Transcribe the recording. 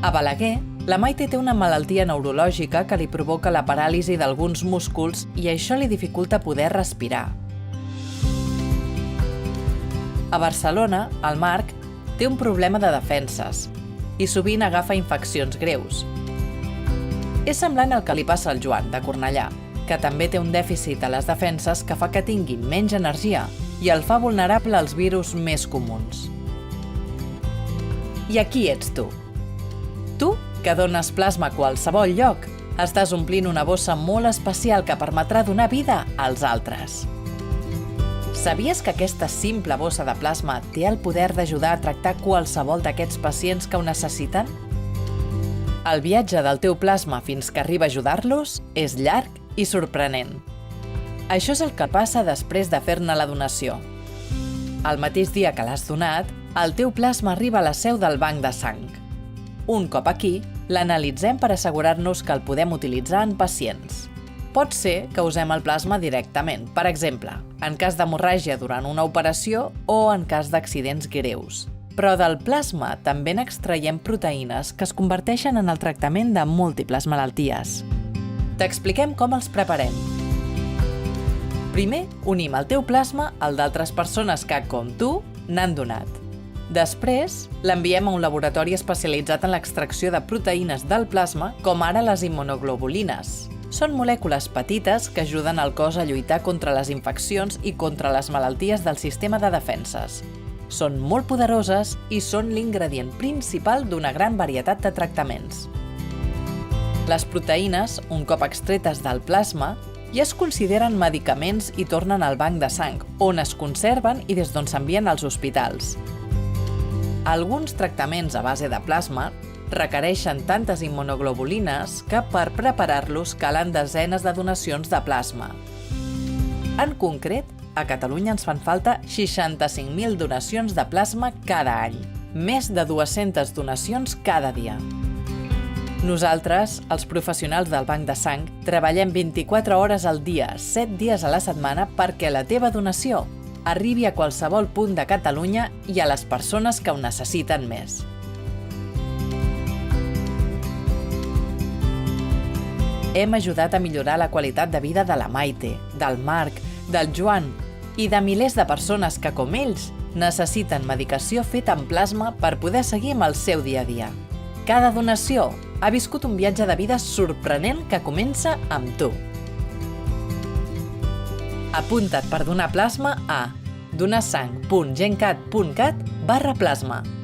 A Balaguer, la Maite té una malaltia neurològica que li provoca la paràlisi d'alguns músculs i això li dificulta poder respirar. A Barcelona, el Marc té un problema de defenses i sovint agafa infeccions greus. És semblant al que li passa al Joan, de Cornellà, que també té un dèficit a les defenses que fa que tingui menys energia i el fa vulnerable als virus més comuns. I aquí ets tu. Tu, que dones plasma a qualsevol lloc, estàs omplint una bossa molt especial que permetrà donar vida als altres. Sabies que aquesta simple bossa de plasma té el poder d'ajudar a tractar qualsevol d'aquests pacients que ho necessiten? El viatge del teu plasma fins que arriba a ajudar-los és llarg i sorprenent. Això és el que passa després de fer-ne la donació. El mateix dia que l'has donat, el teu plasma arriba a la seu del banc de sang. Un cop aquí, l'analitzem per assegurar-nos que el podem utilitzar en pacients. Pot ser que usem el plasma directament, per exemple, en cas d'hemorràgia durant una operació o en cas d'accidents greus. Però del plasma també n'extraiem proteïnes que es converteixen en el tractament de múltiples malalties. T'expliquem com els preparem. Primer, unim el teu plasma al d'altres persones que, com tu, n'han donat. Després, l'enviem a un laboratori especialitzat en l'extracció de proteïnes del plasma, com ara les immunoglobulines. Són molècules petites que ajuden al cos a lluitar contra les infeccions i contra les malalties del sistema de defenses. Són molt poderoses i són l'ingredient principal d'una gran varietat de tractaments. Les proteïnes, un cop extretes del plasma, ja es consideren medicaments i tornen al banc de sang, on es conserven i des d'on s'envien als hospitals. Alguns tractaments a base de plasma requereixen tantes immunoglobulines que per preparar-los calen desenes de donacions de plasma. En concret, a Catalunya ens fan falta 65.000 donacions de plasma cada any, més de 200 donacions cada dia. Nosaltres, els professionals del banc de sang, treballem 24 hores al dia, 7 dies a la setmana perquè la teva donació arribi a qualsevol punt de Catalunya i a les persones que ho necessiten més. Hem ajudat a millorar la qualitat de vida de la Maite, del Marc, del Joan i de milers de persones que, com ells, necessiten medicació feta en plasma per poder seguir amb el seu dia a dia. Cada donació ha viscut un viatge de vida sorprenent que comença amb tu. Apunta't per donar plasma a donasang.gencat.cat/plasma.